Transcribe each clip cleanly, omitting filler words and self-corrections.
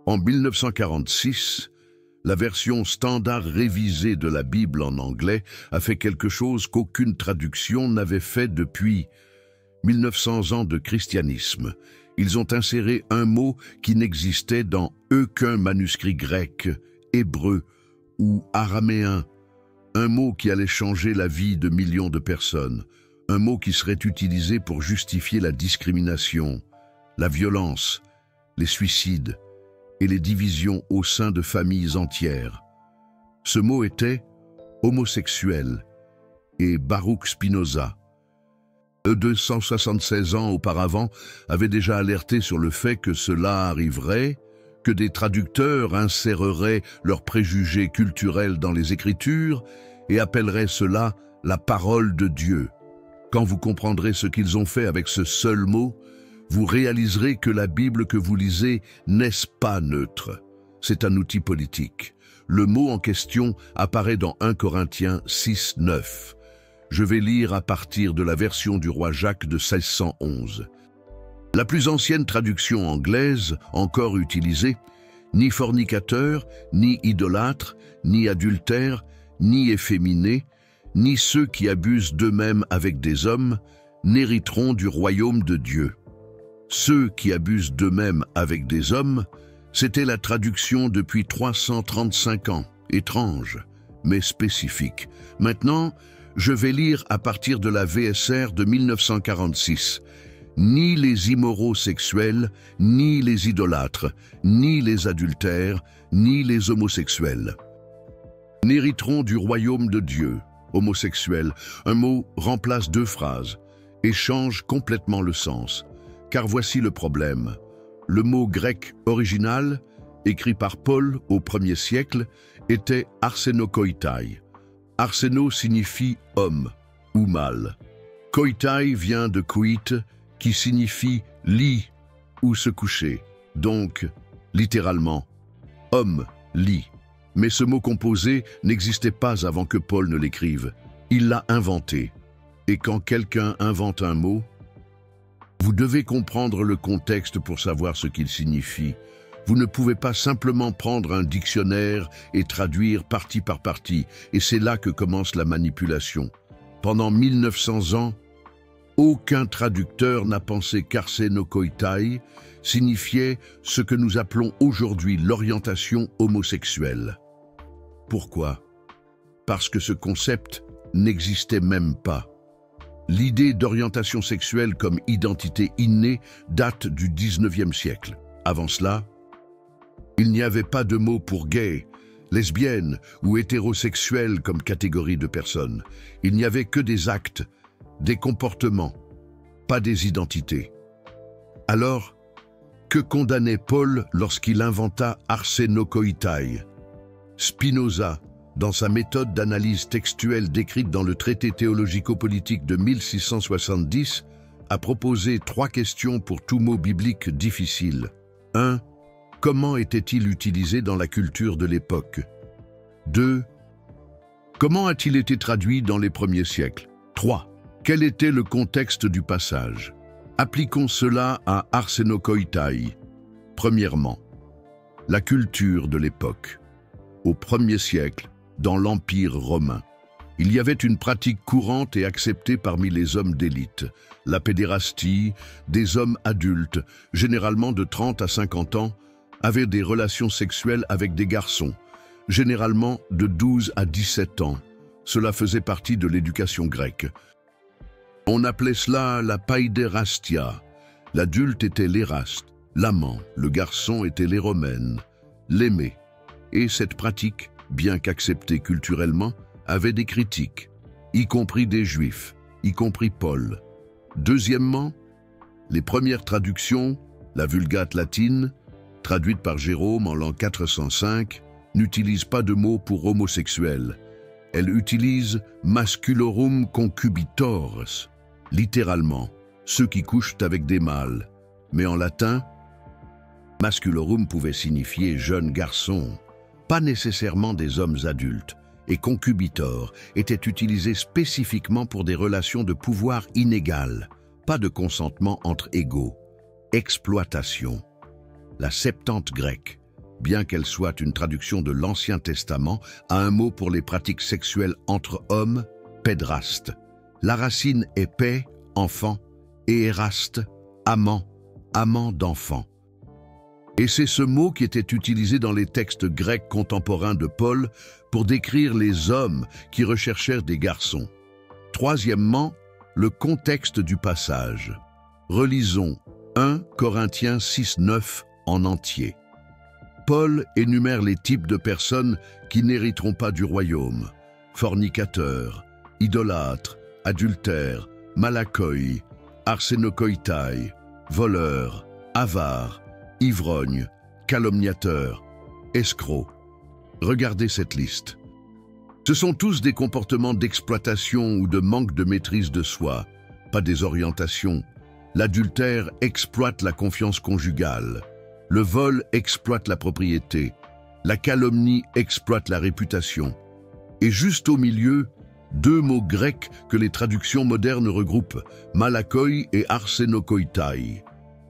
En 1946, la version standard révisée de la Bible en anglais a fait quelque chose qu'aucune traduction n'avait fait depuis 1900 ans de christianisme. Ils ont inséré un mot qui n'existait dans aucun manuscrit grec, hébreu ou araméen. Un mot qui allait changer la vie de millions de personnes. Un mot qui serait utilisé pour justifier la discrimination, la violence, les suicides et les divisions au sein de familles entières. Ce mot était homosexuel et Baruch Spinoza, 276 ans auparavant, avait déjà alerté sur le fait que cela arriverait, que des traducteurs inséreraient leurs préjugés culturels dans les Écritures et appelleraient cela la parole de Dieu. Quand vous comprendrez ce qu'ils ont fait avec ce seul mot, vous réaliserez que la Bible que vous lisez n'est pas neutre. C'est un outil politique. Le mot en question apparaît dans 1 Corinthiens 6, 9. Je vais lire à partir de la version du roi Jacques de 1611. La plus ancienne traduction anglaise, encore utilisée, ni fornicateur, ni idolâtre, ni adultère, ni efféminé, ni ceux qui abusent d'eux-mêmes avec des hommes, n'hériteront du royaume de Dieu. Ceux qui abusent d'eux-mêmes avec des hommes, c'était la traduction depuis 335 ans, étrange, mais spécifique. Maintenant, je vais lire à partir de la VSR de 1946. Ni les immoraux sexuels, ni les idolâtres, ni les adultères, ni les homosexuels n'hériteront du royaume de Dieu. Homosexuel, un mot remplace deux phrases et change complètement le sens. Car voici le problème. Le mot grec original, écrit par Paul au 1er siècle, était arsenokoitai. Arseno signifie homme ou mâle. Koitai vient de koit, qui signifie lit ou se coucher. Donc, littéralement, homme-lit. Mais ce mot composé n'existait pas avant que Paul ne l'écrive. Il l'a inventé. Et quand quelqu'un invente un mot, vous devez comprendre le contexte pour savoir ce qu'il signifie. Vous ne pouvez pas simplement prendre un dictionnaire et traduire partie par partie, et c'est là que commence la manipulation. Pendant 1900 ans, aucun traducteur n'a pensé qu'arsenokoitai signifiait ce que nous appelons aujourd'hui l'orientation homosexuelle. Pourquoi? Parce que ce concept n'existait même pas. L'idée d'orientation sexuelle comme identité innée date du 19e siècle. Avant cela, il n'y avait pas de mot pour gay, lesbienne ou hétérosexuel comme catégorie de personnes. Il n'y avait que des actes, des comportements, pas des identités. Alors, que condamnait Paul lorsqu'il inventa arsenokoitai? Spinoza, dans sa méthode d'analyse textuelle décrite dans le traité théologico-politique de 1670, a proposé 3 questions pour tout mot biblique difficile. 1. Comment était-il utilisé dans la culture de l'époque? 2. Comment a-t-il été traduit dans les premiers siècles? 3. Quel était le contexte du passage? Appliquons cela à arsenokoitai. Premièrement, la culture de l'époque. Au 1er siècle, dans l'Empire romain, il y avait une pratique courante et acceptée parmi les hommes d'élite, la pédérastie. Des hommes adultes, généralement de 30 à 50 ans, avaient des relations sexuelles avec des garçons, généralement de 12 à 17 ans. Cela faisait partie de l'éducation grecque. On appelait cela la païdérastia. L'adulte était l'éraste, l'amant, le garçon était l'éromène, l'aimé. Et cette pratique, bien qu'acceptée culturellement, avait des critiques, y compris des Juifs, y compris Paul. Deuxièmement, les premières traductions, la Vulgate latine, traduite par Jérôme en l'an 405, n'utilise pas de mot pour homosexuel. Elle utilise masculorum concubitores, littéralement, ceux qui couchent avec des mâles. Mais en latin, masculorum pouvait signifier jeune garçon, pas nécessairement des hommes adultes, et concubitor était utilisé spécifiquement pour des relations de pouvoir inégales, pas de consentement entre égaux. Exploitation. La Septante grecque, bien qu'elle soit une traduction de l'Ancien Testament, a un mot pour les pratiques sexuelles entre hommes, pédraste. La racine est paix, enfant, et éraste, amant, amant d'enfant. Et c'est ce mot qui était utilisé dans les textes grecs contemporains de Paul pour décrire les hommes qui recherchèrent des garçons. Troisièmement, le contexte du passage. Relisons 1 Corinthiens 6:9 en entier. Paul énumère les types de personnes qui n'hériteront pas du royaume. Fornicateurs, idolâtres, adultères, malakoi, arsenokoitai, voleurs, avares, ivrognes, calomniateurs, escrocs. Regardez cette liste. Ce sont tous des comportements d'exploitation ou de manque de maîtrise de soi, pas des orientations. L'adultère exploite la confiance conjugale. Le vol exploite la propriété. La calomnie exploite la réputation. Et juste au milieu, deux mots grecs que les traductions modernes regroupent, malakoi et arsenokoitai.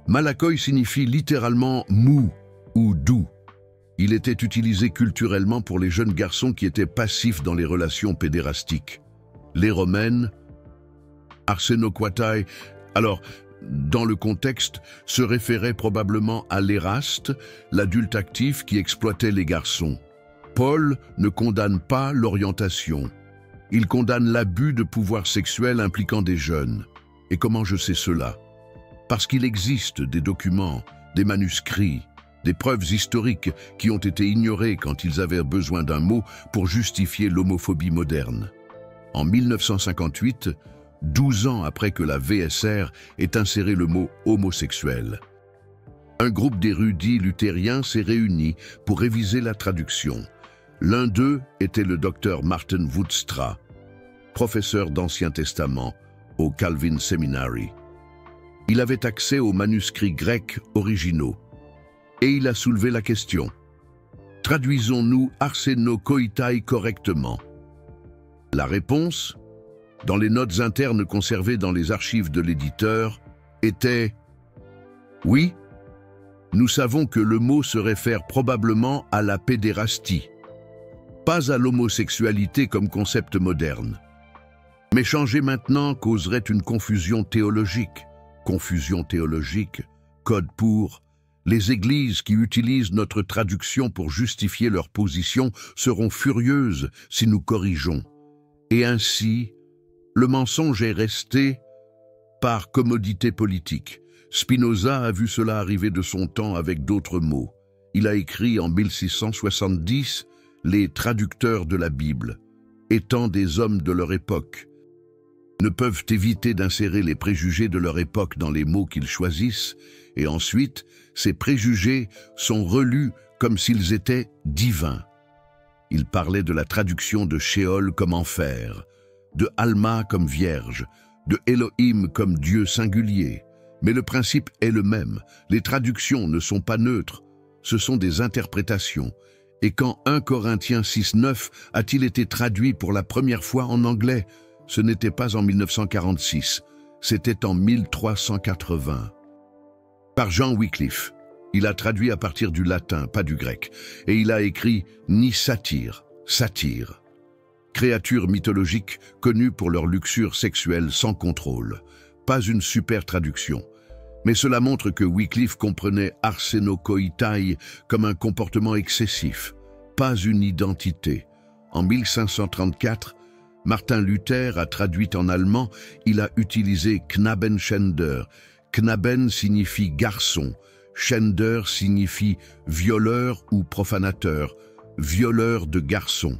Malakoi signifie littéralement mou ou doux. Il était utilisé culturellement pour les jeunes garçons qui étaient passifs dans les relations pédérastiques. Les romaines, arsenokoitai, alors, dans le contexte, se référait probablement à l'éraste, l'adulte actif qui exploitait les garçons. Paul ne condamne pas l'orientation. Il condamne l'abus de pouvoir sexuel impliquant des jeunes. Et comment je sais cela? Parce qu'il existe des documents, des manuscrits, des preuves historiques qui ont été ignorées quand ils avaient besoin d'un mot pour justifier l'homophobie moderne. En 1958, 12 ans après que la VSR ait inséré le mot homosexuel, un groupe d'érudits luthériens s'est réuni pour réviser la traduction. L'un d'eux était le docteur Martin Woodstra, professeur d'Ancien Testament au Calvin Seminary. Il avait accès aux manuscrits grecs originaux et il a soulevé la question. Traduisons-nous arsenokoitai correctement? La réponse, dans les notes internes conservées dans les archives de l'éditeur, était « Oui, nous savons que le mot se réfère probablement à la pédérastie, pas à l'homosexualité comme concept moderne. Mais changer maintenant causerait une confusion théologique. Confusion théologique, code pour « Les églises qui utilisent notre traduction pour justifier leur position seront furieuses si nous corrigeons. » Et ainsi, le mensonge est resté par commodité politique. Spinoza a vu cela arriver de son temps avec d'autres mots. Il a écrit en 1670 « Les traducteurs de la Bible, étant des hommes de leur époque, ne peuvent éviter d'insérer les préjugés de leur époque dans les mots qu'ils choisissent, et ensuite, ces préjugés sont relus comme s'ils étaient divins. » Il parlait de la traduction de Sheol comme enfer, de Alma comme vierge, de Elohim comme Dieu singulier. Mais le principe est le même. Les traductions ne sont pas neutres, ce sont des interprétations. Et quand 1 Corinthiens 6:9 a-t-il été traduit pour la première fois en anglais, ce n'était pas en 1946, c'était en 1380. Par Jean Wycliffe. Il a traduit à partir du latin, pas du grec, et il a écrit « ni satire », satire. Créatures mythologiques connues pour leur luxure sexuelle sans contrôle. Pas une super traduction. Mais cela montre que Wycliffe comprenait arsenokoitai comme un comportement excessif, pas une identité. En 1534, Martin Luther a traduit en allemand, il a utilisé Knabenschänder. Knaben signifie garçon, Schänder signifie violeur ou profanateur, violeur de garçons.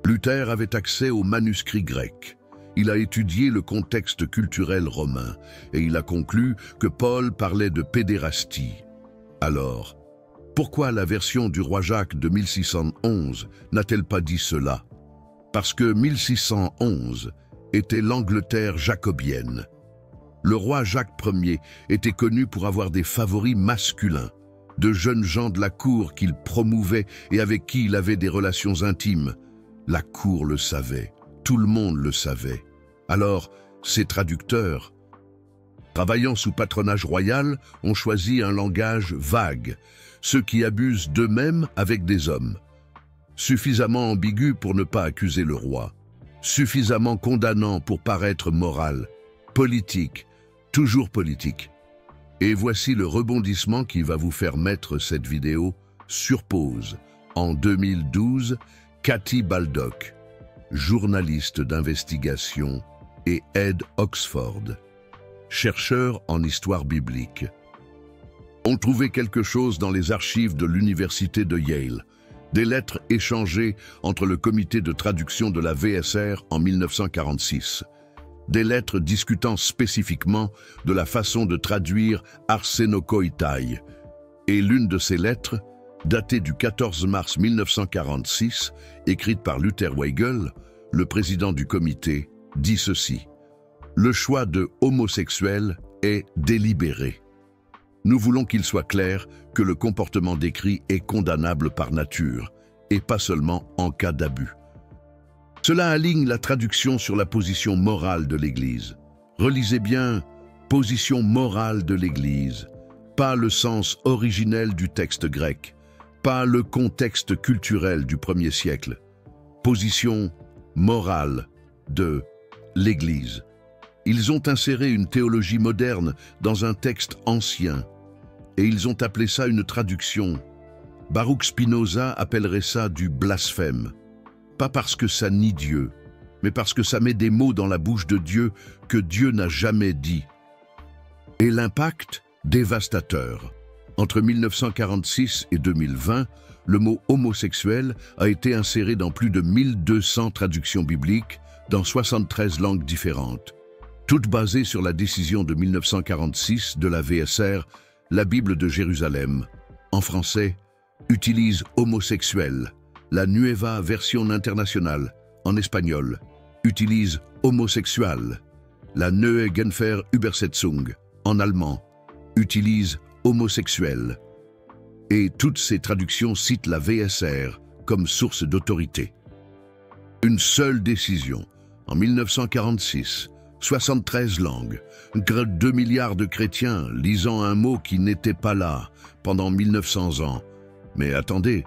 Luther avait accès aux manuscrits grecs. Il a étudié le contexte culturel romain et il a conclu que Paul parlait de pédérastie. Alors, pourquoi la version du roi Jacques de 1611 n'a-t-elle pas dit cela? Parce que 1611 était l'Angleterre jacobienne. Le roi Jacques Ier était connu pour avoir des favoris masculins, de jeunes gens de la cour qu'il promouvait et avec qui il avait des relations intimes. La cour le savait, tout le monde le savait. Alors, ses traducteurs Travaillant sous patronage royal, on choisit un langage vague, ceux qui abusent d'eux-mêmes avec des hommes. Suffisamment ambigu pour ne pas accuser le roi, suffisamment condamnant pour paraître moral, politique, toujours politique. Et voici le rebondissement qui va vous faire mettre cette vidéo sur pause. En 2012, Cathy Baldock, journaliste d'investigation et aide Oxford, chercheur en histoire biblique, ont trouvé quelque chose dans les archives de l'université de Yale, des lettres échangées entre le comité de traduction de la VSR en 1946, des lettres discutant spécifiquement de la façon de traduire Arsenokoitai, et l'une de ces lettres, datée du 14 mars 1946, écrite par Luther Weigel, le président du comité, dit ceci: « Le choix de homosexuel est délibéré. Nous voulons qu'il soit clair que le comportement décrit est condamnable par nature, et pas seulement en cas d'abus. » Cela aligne la traduction sur la position morale de l'Église. Relisez bien « position morale de l'Église », pas le sens originel du texte grec, pas le contexte culturel du 1er siècle. Position morale de l'Église. Ils ont inséré une théologie moderne dans un texte ancien, et ils ont appelé ça une traduction. Baruch Spinoza appellerait ça du blasphème. Pas parce que ça nie Dieu, mais parce que ça met des mots dans la bouche de Dieu que Dieu n'a jamais dit. Et l'impact, dévastateur. Entre 1946 et 2020, le mot homosexuel a été inséré dans plus de 1200 traductions bibliques dans 73 langues différentes. Toutes basées sur la décision de 1946 de la VSR, la Bible de Jérusalem, en français, utilise homosexuel. La Nueva Version Internationale, en espagnol, utilise homosexual. La Neue Genfer Übersetzung, en allemand, utilise homosexuel. Et toutes ces traductions citent la VSR comme source d'autorité. Une seule décision, en 1946, 73 langues, 2 milliards de chrétiens lisant un mot qui n'était pas là pendant 1900 ans. Mais attendez,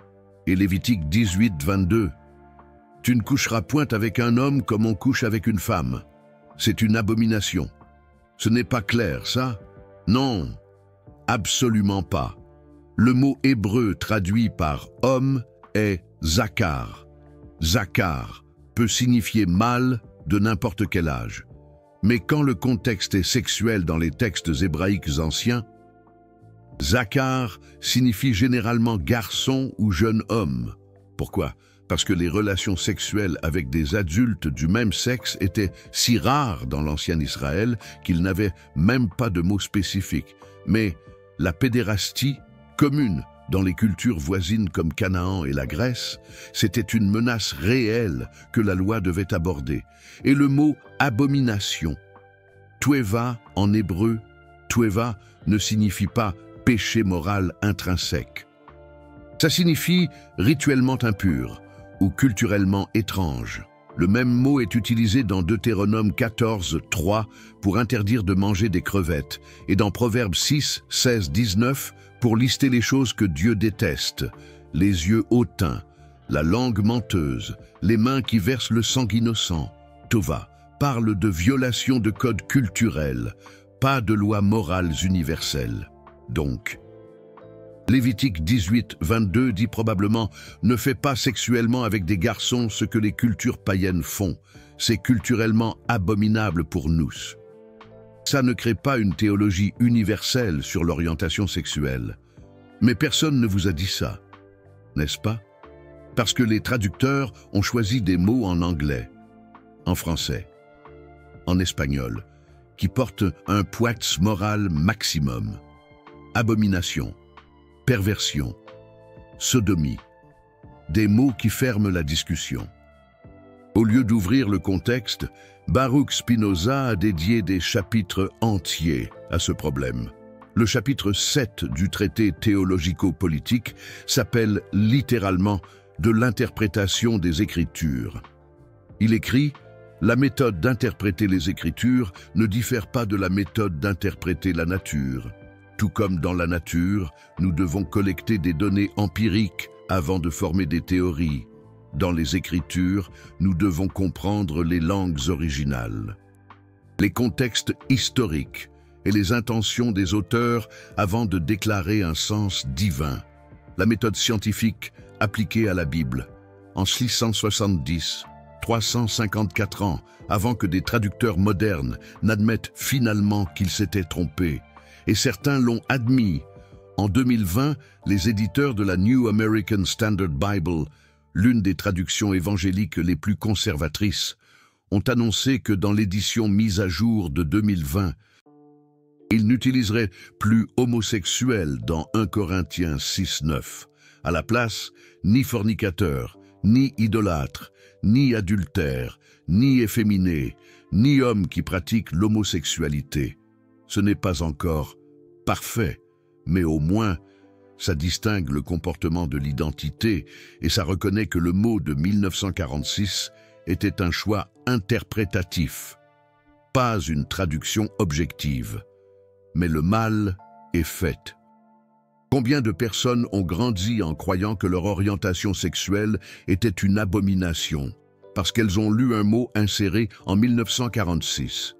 et Lévitique 18, 22. « Tu ne coucheras point avec un homme comme on couche avec une femme. C'est une abomination. » Ce n'est pas clair, ça? Non, absolument pas. Le mot hébreu traduit par « homme » est « zakar ». Zakar peut signifier mâle de n'importe quel âge. Mais quand le contexte est sexuel dans les textes hébraïques anciens, Zakar signifie généralement garçon ou jeune homme. Pourquoi? Parce que les relations sexuelles avec des adultes du même sexe étaient si rares dans l'ancien Israël qu'ils n'avaient même pas de mot spécifique. Mais la pédérastie, commune dans les cultures voisines comme Canaan et la Grèce, c'était une menace réelle que la loi devait aborder. Et le mot abomination, tueva en hébreu, tueva ne signifie pas péché moral intrinsèque. Ça signifie rituellement impur ou culturellement étrange. Le même mot est utilisé dans Deutéronome 14, 3 pour interdire de manger des crevettes et dans Proverbes 6, 16, 19 pour lister les choses que Dieu déteste, les yeux hautains, la langue menteuse, les mains qui versent le sang innocent. Tova parle de violation de codes culturels, pas de lois morales universelles. Donc, Lévitique 18, 22 dit probablement « Ne fais pas sexuellement avec des garçons ce que les cultures païennes font. C'est culturellement abominable pour nous. » Ça ne crée pas une théologie universelle sur l'orientation sexuelle. Mais personne ne vous a dit ça, n'est-ce pas? Parce que les traducteurs ont choisi des mots en anglais, en français, en espagnol, qui portent un poids moral maximum. Abomination, perversion, sodomie, des mots qui ferment la discussion. Au lieu d'ouvrir le contexte, Baruch Spinoza a dédié des chapitres entiers à ce problème. Le chapitre 7 du traité théologico-politique s'appelle littéralement « De l'interprétation des Écritures ». Il écrit « La méthode d'interpréter les Écritures ne diffère pas de la méthode d'interpréter la nature. Tout comme dans la nature, nous devons collecter des données empiriques avant de former des théories. Dans les Écritures, nous devons comprendre les langues originales, les contextes historiques et les intentions des auteurs avant de déclarer un sens divin. La méthode scientifique appliquée à la Bible. En 670, 354 ans avant que des traducteurs modernes n'admettent finalement qu'ils s'étaient trompés. Et certains l'ont admis. En 2020, les éditeurs de la New American Standard Bible, l'une des traductions évangéliques les plus conservatrices, ont annoncé que dans l'édition mise à jour de 2020, ils n'utiliseraient plus homosexuel dans 1 Corinthiens 6:9. À la place, ni fornicateur, ni idolâtre, ni adultère, ni efféminé, ni homme qui pratique l'homosexualité. Ce n'est pas encore parfait, mais au moins, ça distingue le comportement de l'identité et ça reconnaît que le mot de 1946 était un choix interprétatif, pas une traduction objective. Mais le mal est fait. Combien de personnes ont grandi en croyant que leur orientation sexuelle était une abomination, parce qu'elles ont lu un mot inséré en 1946?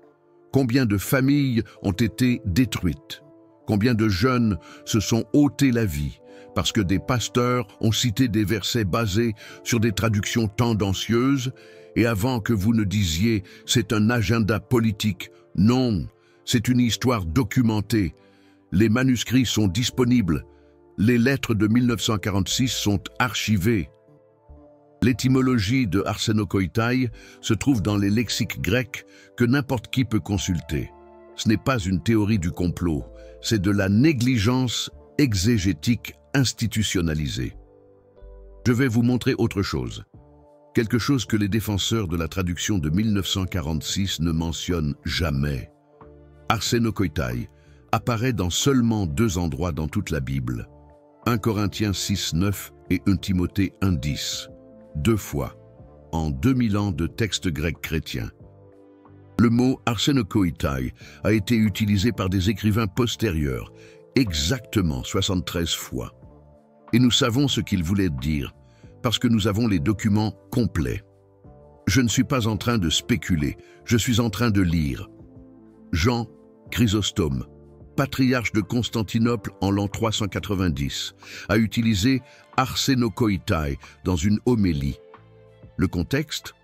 Combien de familles ont été détruites? Combien de jeunes se sont ôtés la vie parce que des pasteurs ont cité des versets basés sur des traductions tendancieuses et avant que vous ne disiez « c'est un agenda politique », non, c'est une histoire documentée. Les manuscrits sont disponibles. Les lettres de 1946 sont archivées. L'étymologie de arsenokoitai se trouve dans les lexiques grecs que n'importe qui peut consulter. Ce n'est pas une théorie du complot, c'est de la négligence exégétique institutionnalisée. Je vais vous montrer autre chose. Quelque chose que les défenseurs de la traduction de 1946 ne mentionnent jamais. Arsenokoitai apparaît dans seulement 2 endroits dans toute la Bible. 1 Corinthiens 6:9 et 1 Timothée 1:10. 2 fois, en 2000 ans de textes grecs chrétiens. Le mot arsenokoitai a été utilisé par des écrivains postérieurs, exactement 73 fois. Et nous savons ce qu'il voulait dire, parce que nous avons les documents complets. Je ne suis pas en train de spéculer, je suis en train de lire. Jean Chrysostome, patriarche de Constantinople en l'an 390, a utilisé arsenokoitai dans une homélie. Le contexte ?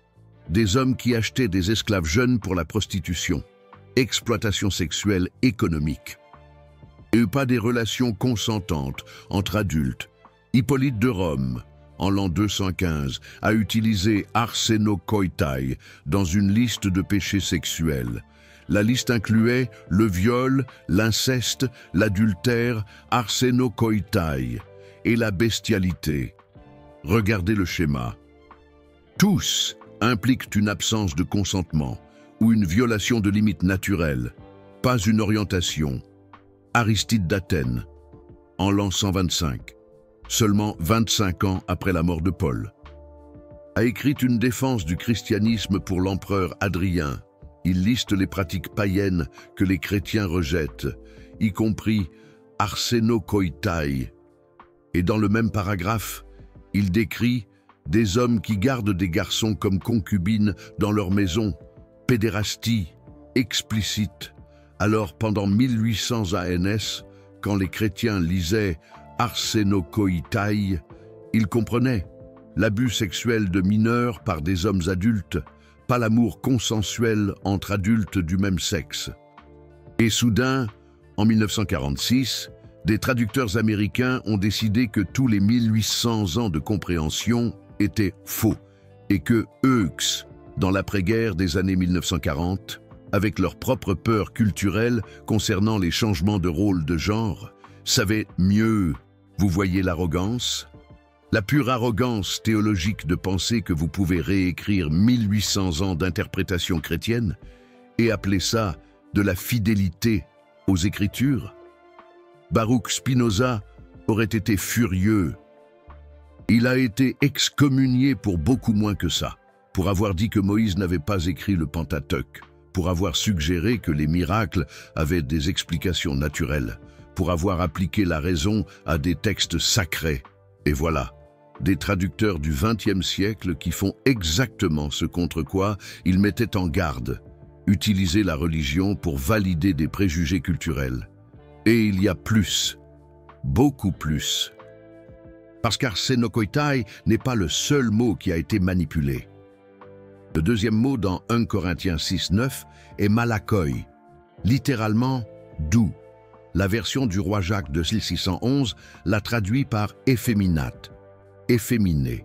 Des hommes qui achetaient des esclaves jeunes pour la prostitution, exploitation sexuelle économique. Et pas des relations consentantes entre adultes. Hippolyte de Rome, en l'an 215, a utilisé arsenokoitai dans une liste de péchés sexuels. La liste incluait le viol, l'inceste, l'adultère, arsenokoitai et la bestialité. Regardez le schéma. Tous impliquent une absence de consentement ou une violation de limites naturelles, pas une orientation. Aristide d'Athènes, en l'an 125, seulement 25 ans après la mort de Paul, a écrit une défense du christianisme pour l'empereur Hadrien. Il liste les pratiques païennes que les chrétiens rejettent, y compris arsenokoitai. Et dans le même paragraphe, il décrit des hommes qui gardent des garçons comme concubines dans leur maison, pédérastie, explicite. Alors pendant 1800 ANS, quand les chrétiens lisaient arsenokoitai, ils comprenaient l'abus sexuel de mineurs par des hommes adultes, pas l'amour consensuel entre adultes du même sexe. Et soudain, en 1946, des traducteurs américains ont décidé que tous les 1800 ans de compréhension étaient faux et queEux, dans l'après-guerre des années 1940, avec leur propre peur culturelle concernant les changements de rôle de genre, savaient mieux. Vous voyez l'arrogance ? La pure arrogance théologique de penser que vous pouvez réécrire 1800 ans d'interprétation chrétienne et appeler ça de la fidélité aux Écritures. Baruch Spinoza aurait été furieux. Il a été excommunié pour beaucoup moins que ça, pour avoir dit que Moïse n'avait pas écrit le Pentateuque, pour avoir suggéré que les miracles avaient des explications naturelles, pour avoir appliqué la raison à des textes sacrés. Et voilà, des traducteurs du XXe siècle qui font exactement ce contre quoi ils mettaient en garde, utiliser la religion pour valider des préjugés culturels. Et il y a plus, beaucoup plus. Parce qu'arsenokoitai n'est pas le seul mot qui a été manipulé. Le deuxième mot dans 1 Corinthiens 6, 9 est malakoi, littéralement doux. La version du roi Jacques de 1611 l'a traduit par efféminate, efféminé.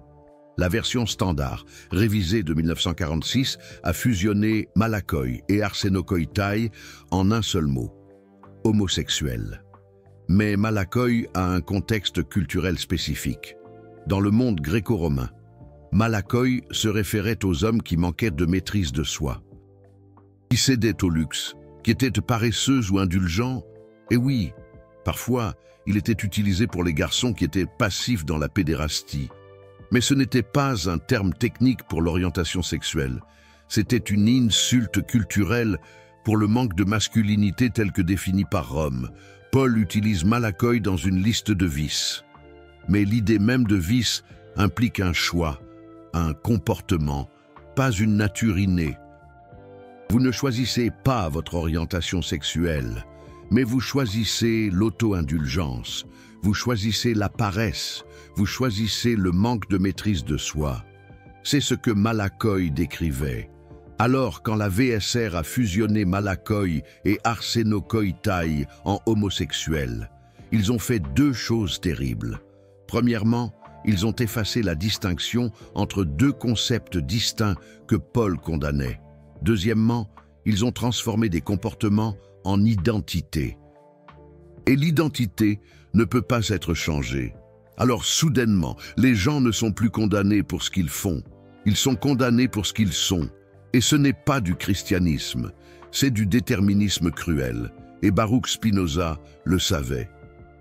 La version standard, révisée de 1946, a fusionné malakoi et arsenokoitai en un seul mot, homosexuel. Mais malakoi a un contexte culturel spécifique. Dans le monde gréco-romain, malakoi se référait aux hommes qui manquaient de maîtrise de soi, qui cédaient au luxe, qui étaient paresseux ou indulgents. Et oui, parfois, il était utilisé pour les garçons qui étaient passifs dans la pédérastie. Mais ce n'était pas un terme technique pour l'orientation sexuelle. C'était une insulte culturelle pour le manque de masculinité tel que défini par Rome. Paul utilise malakoi dans une liste de vices. Mais l'idée même de vice implique un choix, un comportement, pas une nature innée. Vous ne choisissez pas votre orientation sexuelle, mais vous choisissez l'auto-indulgence, vous choisissez la paresse, vous choisissez le manque de maîtrise de soi. C'est ce que malakoi décrivait. Alors, quand la VSR a fusionné malakoi et arsenokoitai en homosexuel, ils ont fait deux choses terribles. Premièrement, ils ont effacé la distinction entre deux concepts distincts que Paul condamnait. Deuxièmement, ils ont transformé des comportements en identité. Et l'identité ne peut pas être changée. Alors soudainement, les gens ne sont plus condamnés pour ce qu'ils font. Ils sont condamnés pour ce qu'ils sont. Et ce n'est pas du christianisme, c'est du déterminisme cruel. Et Baruch Spinoza le savait.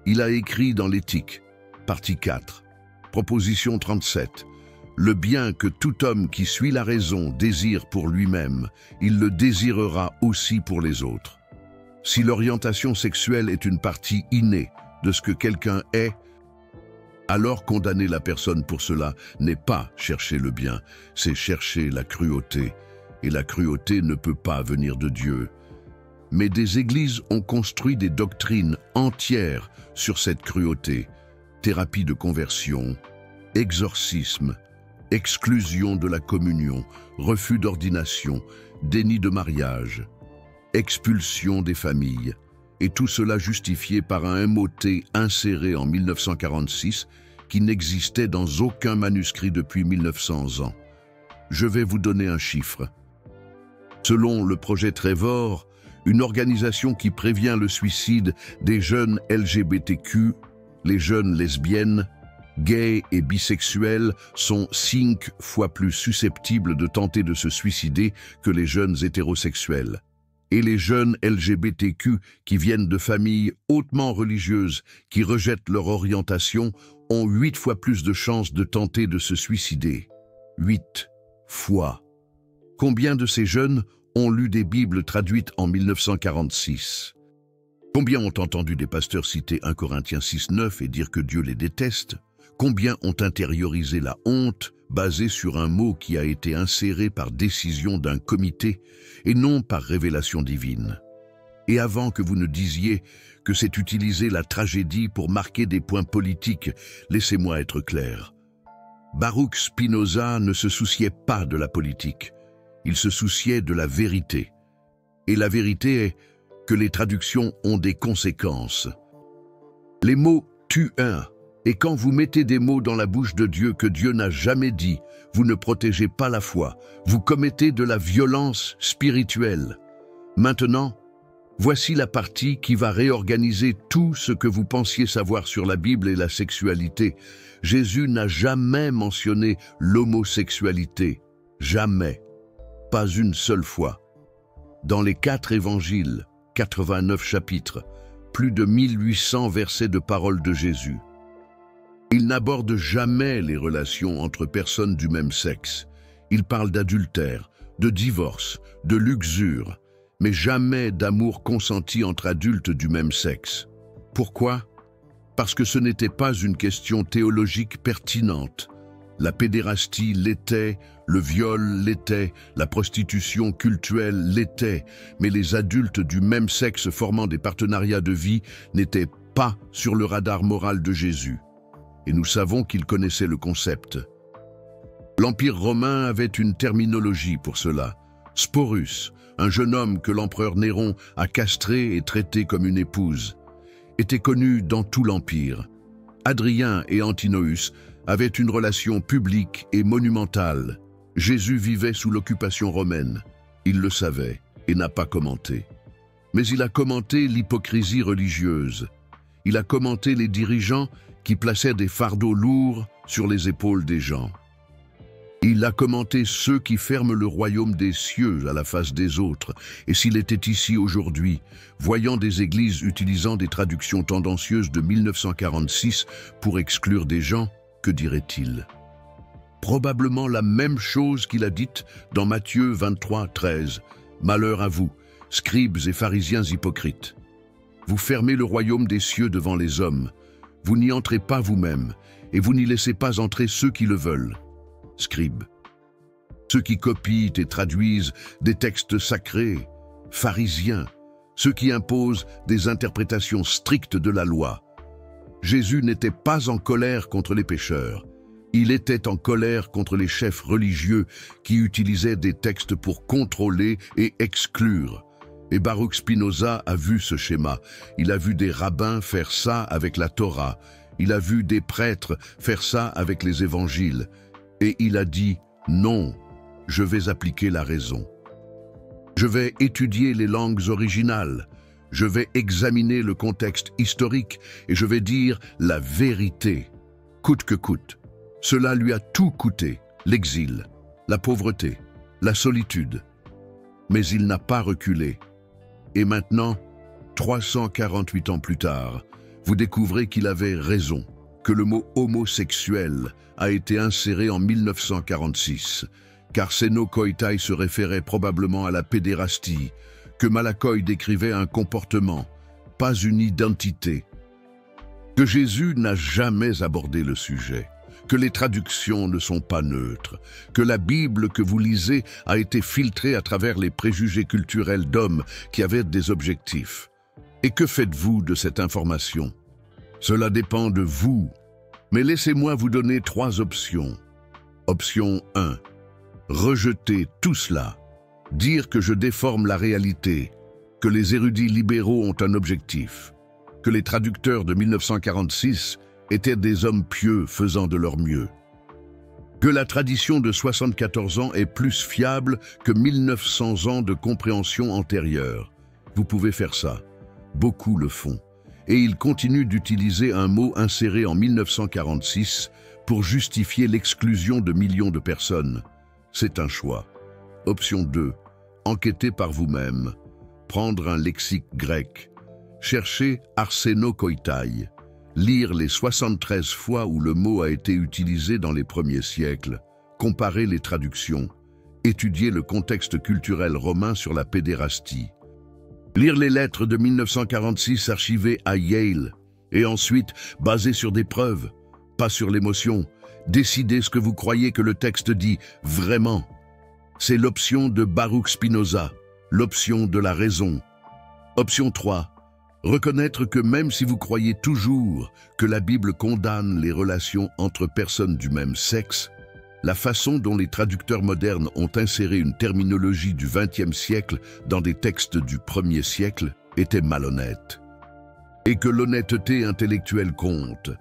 Il a écrit dans l'Éthique, partie 4, proposition 37, « Le bien que tout homme qui suit la raison désire pour lui-même, il le désirera aussi pour les autres. » Si l'orientation sexuelle est une partie innée de ce que quelqu'un est, alors condamner la personne pour cela n'est pas chercher le bien, c'est chercher la cruauté. Et la cruauté ne peut pas venir de Dieu. Mais des églises ont construit des doctrines entières sur cette cruauté. Thérapie de conversion, exorcisme, exclusion de la communion, refus d'ordination, déni de mariage, expulsion des familles. Et tout cela justifié par un MOT inséré en 1946 qui n'existait dans aucun manuscrit depuis 1900 ans. Je vais vous donner un chiffre. Selon le projet Trevor, une organisation qui prévient le suicide des jeunes LGBTQ, les jeunes lesbiennes, gays et bisexuels sont 5 fois plus susceptibles de tenter de se suicider que les jeunes hétérosexuels. Et les jeunes LGBTQ qui viennent de familles hautement religieuses, qui rejettent leur orientation, ont 8 fois plus de chances de tenter de se suicider. 8 fois. Combien de ces jeunes ont lu des Bibles traduites en 1946? Combien ont entendu des pasteurs citer 1 Corinthiens 6, 9 et dire que Dieu les déteste? Combien ont intériorisé la honte basée sur un mot qui a été inséré par décision d'un comité et non par révélation divine? Et avant que vous ne disiez que c'est utiliser la tragédie pour marquer des points politiques, laissez-moi être clair. Baruch Spinoza ne se souciait pas de la politique. Il se souciait de la vérité. Et la vérité est que les traductions ont des conséquences. Les mots tuent un, et quand vous mettez des mots dans la bouche de Dieu que Dieu n'a jamais dit, vous ne protégez pas la foi, vous commettez de la violence spirituelle. Maintenant, voici la partie qui va réorganiser tout ce que vous pensiez savoir sur la Bible et la sexualité. Jésus n'a jamais mentionné l'homosexualité. Jamais. Pas une seule fois. Dans les 4 évangiles, 89 chapitres, plus de 1800 versets de paroles de Jésus. Il n'aborde jamais les relations entre personnes du même sexe. Il parle d'adultère, de divorce, de luxure, mais jamais d'amour consenti entre adultes du même sexe. Pourquoi? Parce que ce n'était pas une question théologique pertinente. La pédérastie l'était, le viol l'était, la prostitution cultuelle l'était, mais les adultes du même sexe formant des partenariats de vie n'étaient pas sur le radar moral de Jésus. Et nous savons qu'il connaissait le concept. L'Empire romain avait une terminologie pour cela. Sporus, un jeune homme que l'empereur Néron a castré et traité comme une épouse, était connu dans tout l'Empire. Hadrien et Antinoüs avaient une relation publique et monumentale. Jésus vivait sous l'occupation romaine. Il le savait et n'a pas commenté. Mais il a commenté l'hypocrisie religieuse. Il a commenté les dirigeants qui plaçaient des fardeaux lourds sur les épaules des gens. Il a commenté ceux qui ferment le royaume des cieux à la face des autres. Et s'il était ici aujourd'hui, voyant des églises utilisant des traductions tendancieuses de 1946 pour exclure des gens, que dirait-il? Probablement la même chose qu'il a dite dans Matthieu 23, 13. « Malheur à vous, scribes et pharisiens hypocrites. Vous fermez le royaume des cieux devant les hommes. Vous n'y entrez pas vous-même, et vous n'y laissez pas entrer ceux qui le veulent. » Scribes. Ceux qui copient et traduisent des textes sacrés. Pharisiens. Ceux qui imposent des interprétations strictes de la loi. Jésus n'était pas en colère contre les pécheurs. Il était en colère contre les chefs religieux qui utilisaient des textes pour contrôler et exclure. Et Baruch Spinoza a vu ce schéma. Il a vu des rabbins faire ça avec la Torah. Il a vu des prêtres faire ça avec les évangiles. Et il a dit « Non, je vais appliquer la raison. Je vais étudier les langues originales. Je vais examiner le contexte historique et je vais dire la vérité, coûte que coûte. » Cela lui a tout coûté, l'exil, la pauvreté, la solitude. Mais il n'a pas reculé. Et maintenant, 348 ans plus tard, vous découvrez qu'il avait raison, que le mot homosexuel a été inséré en 1946, qu'Arseno Koitai se référait probablement à la pédérastie, que Malachi décrivait un comportement, pas une identité, que Jésus n'a jamais abordé le sujet, que les traductions ne sont pas neutres, que la Bible que vous lisez a été filtrée à travers les préjugés culturels d'hommes qui avaient des objectifs. Et que faites-vous de cette information? Cela dépend de vous, mais laissez-moi vous donner 3 options. Option 1. Rejeter tout cela. Dire que je déforme la réalité, que les érudits libéraux ont un objectif, que les traducteurs de 1946 étaient des hommes pieux faisant de leur mieux, que la tradition de 74 ans est plus fiable que 1900 ans de compréhension antérieure. Vous pouvez faire ça. Beaucoup le font. Et ils continuent d'utiliser un mot inséré en 1946 pour justifier l'exclusion de millions de personnes. C'est un choix. Option 2. Enquêtez par vous-même. Prendre un lexique grec. Cherchez Arseno Koitai. Lire les 73 fois où le mot a été utilisé dans les premiers siècles. Comparer les traductions. Étudier le contexte culturel romain sur la pédérastie. Lire les lettres de 1946 archivées à Yale. Et ensuite, basées sur des preuves, pas sur l'émotion. Décidez ce que vous croyez que le texte dit vraiment. C'est l'option de Baruch Spinoza, l'option de la raison. Option 3. Reconnaître que même si vous croyez toujours que la Bible condamne les relations entre personnes du même sexe, la façon dont les traducteurs modernes ont inséré une terminologie du XXe siècle dans des textes du 1er siècle était malhonnête. Et que l'honnêteté intellectuelle compte,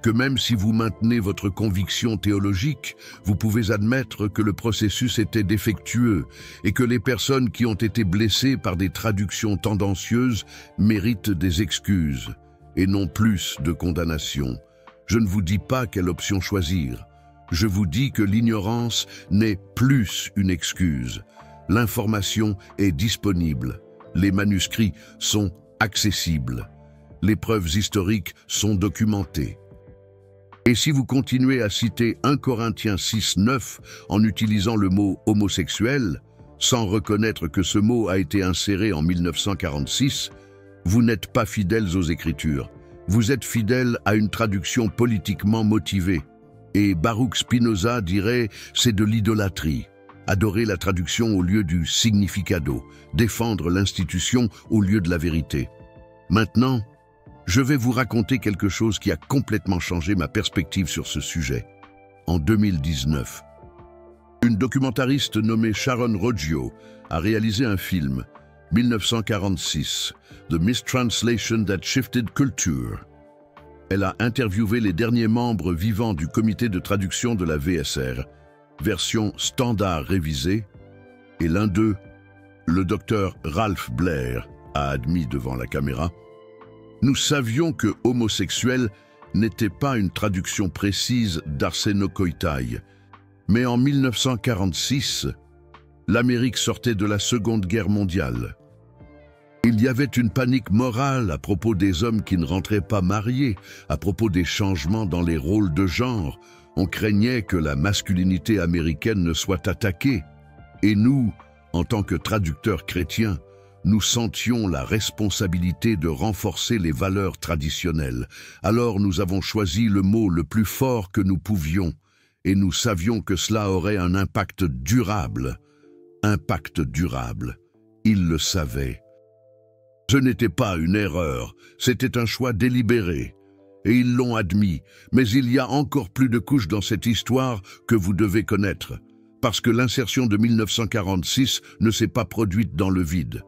que même si vous maintenez votre conviction théologique, vous pouvez admettre que le processus était défectueux et que les personnes qui ont été blessées par des traductions tendancieuses méritent des excuses et non plus de condamnation. Je ne vous dis pas quelle option choisir. Je vous dis que l'ignorance n'est plus une excuse. L'information est disponible. Les manuscrits sont accessibles. Les preuves historiques sont documentées. Et si vous continuez à citer 1 Corinthiens 6:9 en utilisant le mot homosexuel, sans reconnaître que ce mot a été inséré en 1946, vous n'êtes pas fidèles aux Écritures. Vous êtes fidèles à une traduction politiquement motivée. Et Baruch Spinoza dirait « c'est de l'idolâtrie ». Adorer la traduction au lieu du significado, défendre l'institution au lieu de la vérité. Maintenant, je vais vous raconter quelque chose qui a complètement changé ma perspective sur ce sujet. En 2019, une documentariste nommée Sharon Roggio a réalisé un film, 1946, The Mistranslation That Shifted Culture. Elle a interviewé les derniers membres vivants du comité de traduction de la VSR, version standard révisée, et l'un d'eux, le docteur Ralph Blair, a admis devant la caméra: nous savions que homosexuel n'était pas une traduction précise d'Arsenokoitai, mais en 1946, l'Amérique sortait de la Seconde Guerre mondiale. Il y avait une panique morale à propos des hommes qui ne rentraient pas mariés, à propos des changements dans les rôles de genre. On craignait que la masculinité américaine ne soit attaquée. Et nous, en tant que traducteurs chrétiens, nous sentions la responsabilité de renforcer les valeurs traditionnelles. Alors nous avons choisi le mot le plus fort que nous pouvions, et nous savions que cela aurait un impact durable. Impact durable. Ils le savaient. Ce n'était pas une erreur, c'était un choix délibéré. Et ils l'ont admis, mais il y a encore plus de couches dans cette histoire que vous devez connaître, parce que l'insertion de 1946 ne s'est pas produite dans le vide.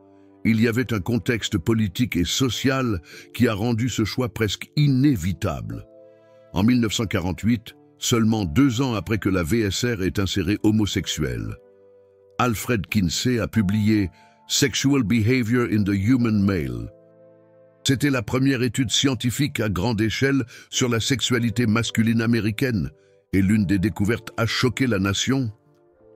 Il y avait un contexte politique et social qui a rendu ce choix presque inévitable. En 1948, seulement 2 ans après que la VSR ait inséré homosexuel, Alfred Kinsey a publié Sexual Behavior in the Human Male. C'était la première étude scientifique à grande échelle sur la sexualité masculine américaine, et l'une des découvertes a choqué la nation.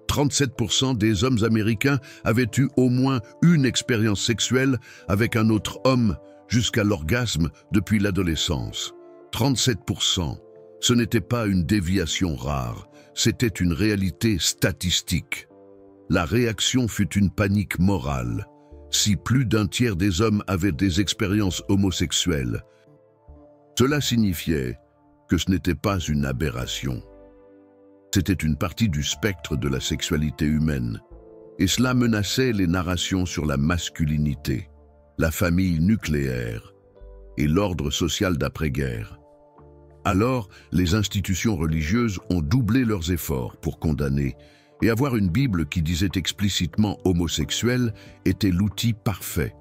37% des hommes américains avaient eu au moins une expérience sexuelle avec un autre homme jusqu'à l'orgasme depuis l'adolescence. 37%. Ce n'était pas une déviation rare, c'était une réalité statistique. La réaction fut une panique morale. Si plus d'un tiers des hommes avaient des expériences homosexuelles, cela signifiait que ce n'était pas une aberration. C'était une partie du spectre de la sexualité humaine, et cela menaçait les narrations sur la masculinité, la famille nucléaire et l'ordre social d'après-guerre. Alors, les institutions religieuses ont doublé leurs efforts pour condamner, et avoir une Bible qui disait explicitement homosexuel était l'outil parfait.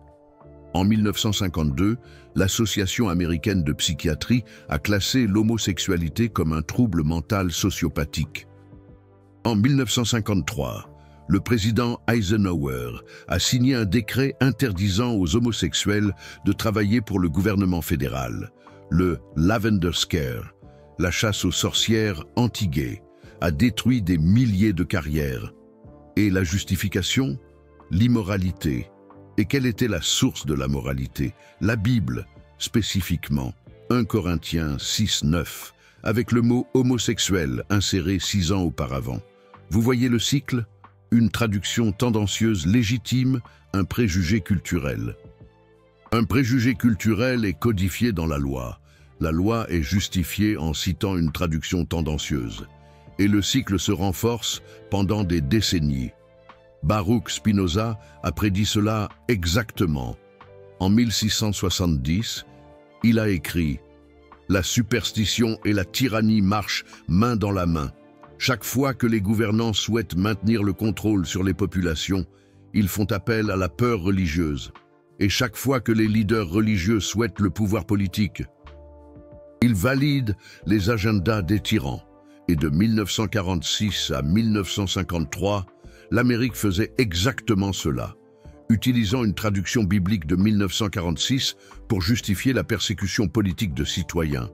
En 1952, l'Association américaine de psychiatrie a classé l'homosexualité comme un trouble mental sociopathique. En 1953, le président Eisenhower a signé un décret interdisant aux homosexuels de travailler pour le gouvernement fédéral, le Lavender Scare, la chasse aux sorcières anti-gays, a détruit des milliers de carrières. Et la justification? L'immoralité. Et quelle était la source de la moralité? La Bible, spécifiquement, 1 Corinthiens 6:9, avec le mot homosexuel inséré 6 ans auparavant. Vous voyez le cycle? Une traduction tendancieuse légitime, un préjugé culturel. Un préjugé culturel est codifié dans la loi. La loi est justifiée en citant une traduction tendancieuse. Et le cycle se renforce pendant des décennies. Baruch Spinoza a prédit cela exactement. En 1670, il a écrit « La superstition et la tyrannie marchent main dans la main. Chaque fois que les gouvernants souhaitent maintenir le contrôle sur les populations, ils font appel à la peur religieuse. Et chaque fois que les leaders religieux souhaitent le pouvoir politique, ils valident les agendas des tyrans. » Et de 1946 à 1953, l'Amérique faisait exactement cela, utilisant une traduction biblique de 1946 pour justifier la persécution politique de citoyens.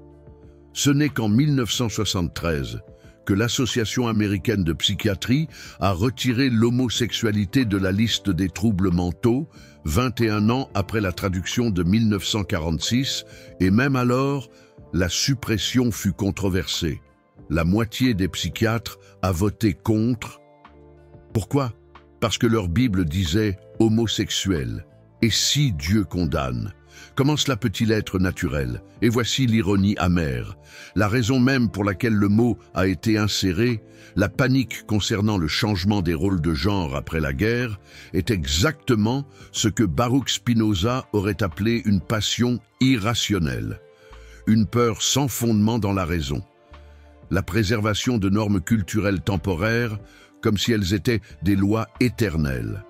Ce n'est qu'en 1973 que l'Association américaine de psychiatrie a retiré l'homosexualité de la liste des troubles mentaux, 21 ans après la traduction de 1946, et même alors, la suppression fut controversée. La moitié des psychiatres a voté contre. Pourquoi? Parce que leur Bible disait « homosexuel ». Et si Dieu condamne? Comment cela peut-il être naturel? Et voici l'ironie amère. La raison même pour laquelle le mot a été inséré, la panique concernant le changement des rôles de genre après la guerre, est exactement ce que Baruch Spinoza aurait appelé une passion irrationnelle. Une peur sans fondement dans la raison. La préservation de normes culturelles temporaires, comme si elles étaient des lois éternelles.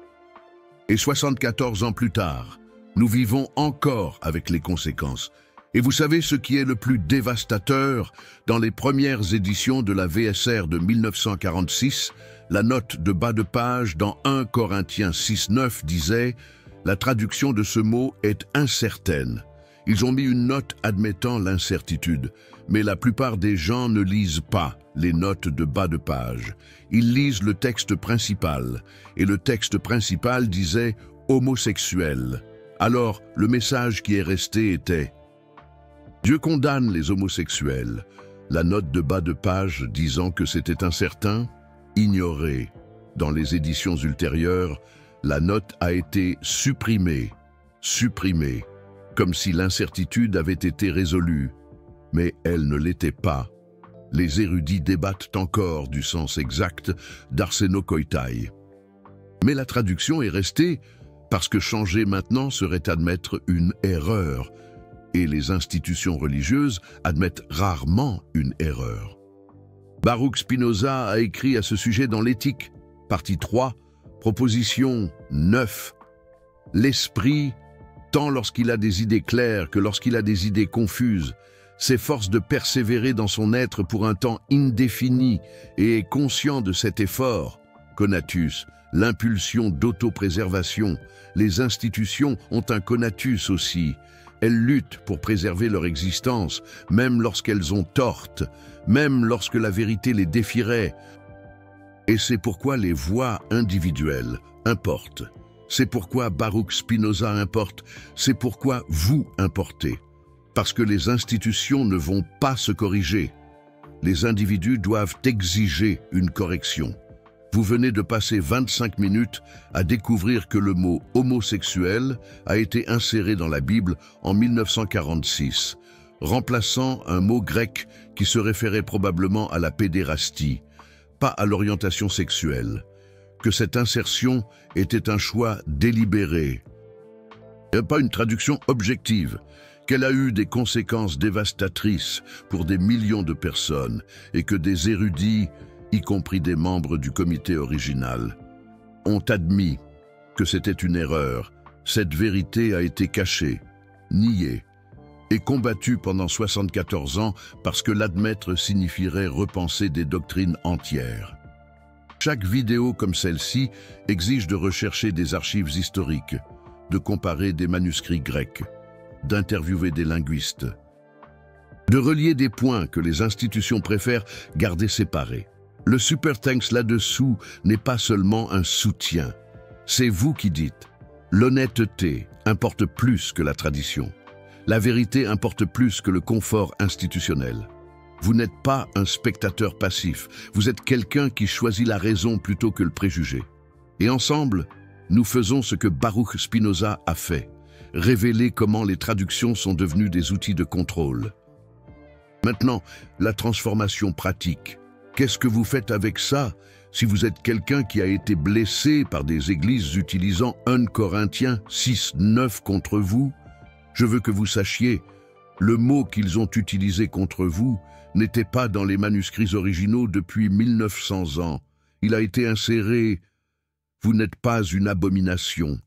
Et 74 ans plus tard, nous vivons encore avec les conséquences. Et vous savez ce qui est le plus dévastateur? Dans les premières éditions de la VSR de 1946, la note de bas de page dans 1 Corinthiens 6,9 disait « La traduction de ce mot est incertaine ». Ils ont mis une note admettant l'incertitude, mais la plupart des gens ne lisent pas les notes de bas de page. Ils lisent le texte principal, et le texte principal disait « homosexuel ». Alors, le message qui est resté était « Dieu condamne les homosexuels ». La note de bas de page disant que c'était incertain, ignorée. Dans les éditions ultérieures, la note a été supprimée, comme si l'incertitude avait été résolue. Mais elle ne l'était pas. Les érudits débattent encore du sens exact d'Arsenokoitai. Mais la traduction est restée parce que changer maintenant serait admettre une erreur, et les institutions religieuses admettent rarement une erreur. Baruch Spinoza a écrit à ce sujet dans l'Éthique, partie 3, proposition 9. L'esprit, tant lorsqu'il a des idées claires que lorsqu'il a des idées confuses, s'efforce de persévérer dans son être pour un temps indéfini et est conscient de cet effort. Conatus, l'impulsion d'autopréservation. Les institutions ont un conatus aussi. Elles luttent pour préserver leur existence, même lorsqu'elles ont torte, même lorsque la vérité les défierait. Et c'est pourquoi les voix individuelles importent. C'est pourquoi Baruch Spinoza importe. C'est pourquoi vous importez. Parce que les institutions ne vont pas se corriger. Les individus doivent exiger une correction. Vous venez de passer 25 minutes à découvrir que le mot « homosexuel » a été inséré dans la Bible en 1946, remplaçant un mot grec qui se référait probablement à la pédérastie, pas à l'orientation sexuelle, que cette insertion était un choix délibéré, et pas une traduction objective, qu'elle a eu des conséquences dévastatrices pour des millions de personnes et que des érudits, y compris des membres du comité original, ont admis que c'était une erreur. Cette vérité a été cachée, niée et combattue pendant 74 ans parce que l'admettre signifierait repenser des doctrines entières. Chaque vidéo comme celle-ci exige de rechercher des archives historiques, de comparer des manuscrits grecs, d'interviewer des linguistes, de relier des points que les institutions préfèrent garder séparés. Le Super Thanks là-dessous n'est pas seulement un soutien. C'est vous qui dites. L'honnêteté importe plus que la tradition. La vérité importe plus que le confort institutionnel. Vous n'êtes pas un spectateur passif. Vous êtes quelqu'un qui choisit la raison plutôt que le préjugé. Et ensemble, nous faisons ce que Baruch Spinoza a fait. Révéler comment les traductions sont devenues des outils de contrôle. Maintenant, la transformation pratique. Qu'est-ce que vous faites avec ça si vous êtes quelqu'un qui a été blessé par des églises utilisant 1 Corinthiens 6,9 contre vous? Je veux que vous sachiez, le mot qu'ils ont utilisé contre vous n'était pas dans les manuscrits originaux depuis 1900 ans. Il a été inséré. Vous n'êtes pas une abomination.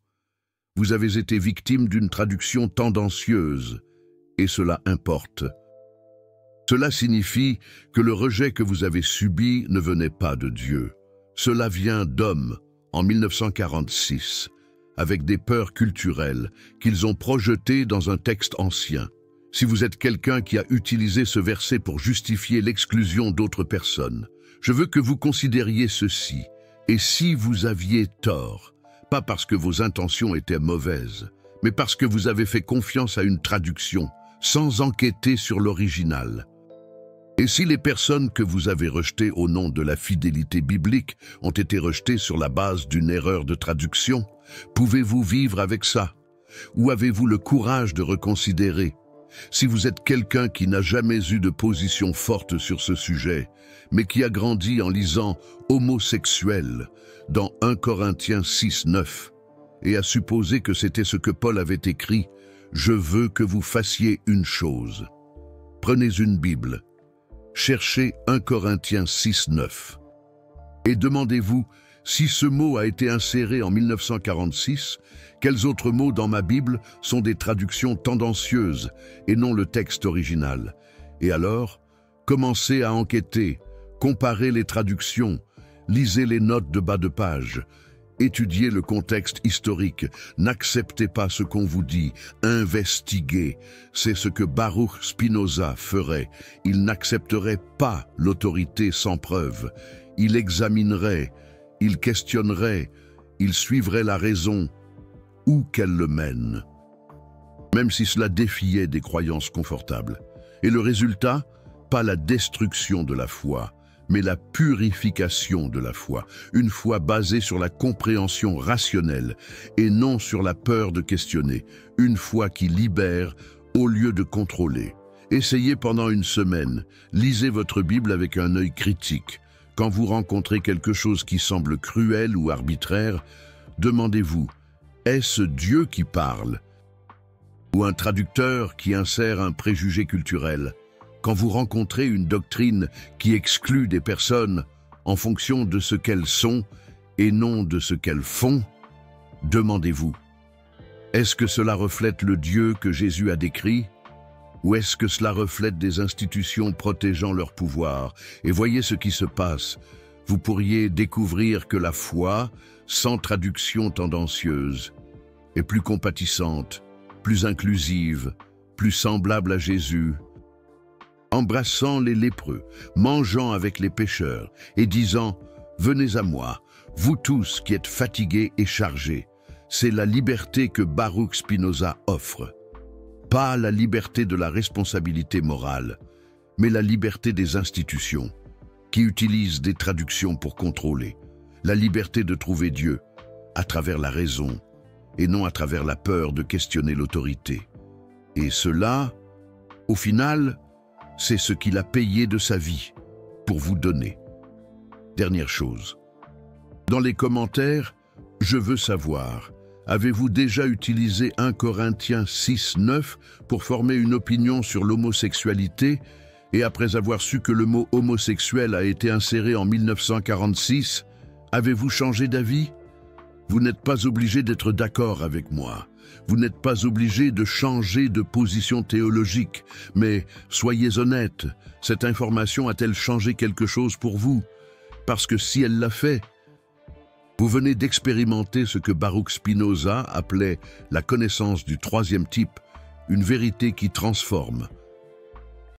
Vous avez été victime d'une traduction tendancieuse, et cela importe. Cela signifie que le rejet que vous avez subi ne venait pas de Dieu. Cela vient d'hommes, en 1946, avec des peurs culturelles qu'ils ont projetées dans un texte ancien. Si vous êtes quelqu'un qui a utilisé ce verset pour justifier l'exclusion d'autres personnes, je veux que vous considériez ceci. Et si vous aviez tort, pas parce que vos intentions étaient mauvaises, mais parce que vous avez fait confiance à une traduction, sans enquêter sur l'original. Et si les personnes que vous avez rejetées au nom de la fidélité biblique ont été rejetées sur la base d'une erreur de traduction, pouvez-vous vivre avec ça? Ou avez-vous le courage de reconsidérer? Si vous êtes quelqu'un qui n'a jamais eu de position forte sur ce sujet, mais qui a grandi en lisant « homosexuel » dans 1 Corinthiens 6, 9, et a supposé que c'était ce que Paul avait écrit, « Je veux que vous fassiez une chose. Prenez une Bible, cherchez 1 Corinthiens 6, 9, et demandez-vous si ce mot a été inséré en 1946, quels autres mots dans ma Bible sont des traductions tendancieuses et non le texte original? Et alors, commencez à enquêter, comparez les traductions, lisez les notes de bas de page, étudiez le contexte historique, n'acceptez pas ce qu'on vous dit, investiguez. C'est ce que Baruch Spinoza ferait. Il n'accepterait pas l'autorité sans preuve. Il examinerait, il questionnerait, il suivrait la raison, où qu'elle le mène, même si cela défiait des croyances confortables. Et le résultat, pas la destruction de la foi, mais la purification de la foi, une foi basée sur la compréhension rationnelle et non sur la peur de questionner, une foi qui libère au lieu de contrôler. Essayez pendant une semaine, lisez votre Bible avec un œil critique. Quand vous rencontrez quelque chose qui semble cruel ou arbitraire, demandez-vous, est-ce Dieu qui parle? Ou un traducteur qui insère un préjugé culturel? Quand vous rencontrez une doctrine qui exclut des personnes en fonction de ce qu'elles sont et non de ce qu'elles font, demandez-vous, est-ce que cela reflète le Dieu que Jésus a décrit? Ou est-ce que cela reflète des institutions protégeant leur pouvoir? Et voyez ce qui se passe. Vous pourriez découvrir que la foi, sans traduction tendancieuse, est plus compatissante, plus inclusive, plus semblable à Jésus, embrassant les lépreux, mangeant avec les pécheurs et disant « Venez à moi, vous tous qui êtes fatigués et chargés ». C'est la liberté que Baruch Spinoza offre. Pas la liberté de la responsabilité morale, mais la liberté des institutions, qui utilisent des traductions pour contrôler. La liberté de trouver Dieu à travers la raison et non à travers la peur de questionner l'autorité. Et cela, au final, c'est ce qu'il a payé de sa vie pour vous donner. Dernière chose. Dans les commentaires, je veux savoir, avez-vous déjà utilisé 1 Corinthiens 6, 9 pour former une opinion sur l'homosexualité et après avoir su que le mot homosexuel a été inséré en 1946, avez-vous changé d'avis? Vous n'êtes pas obligé d'être d'accord avec moi. Vous n'êtes pas obligé de changer de position théologique. Mais soyez honnête, cette information a-t-elle changé quelque chose pour vous? Parce que si elle l'a fait, vous venez d'expérimenter ce que Baruch Spinoza appelait la connaissance du troisième type, une vérité qui transforme,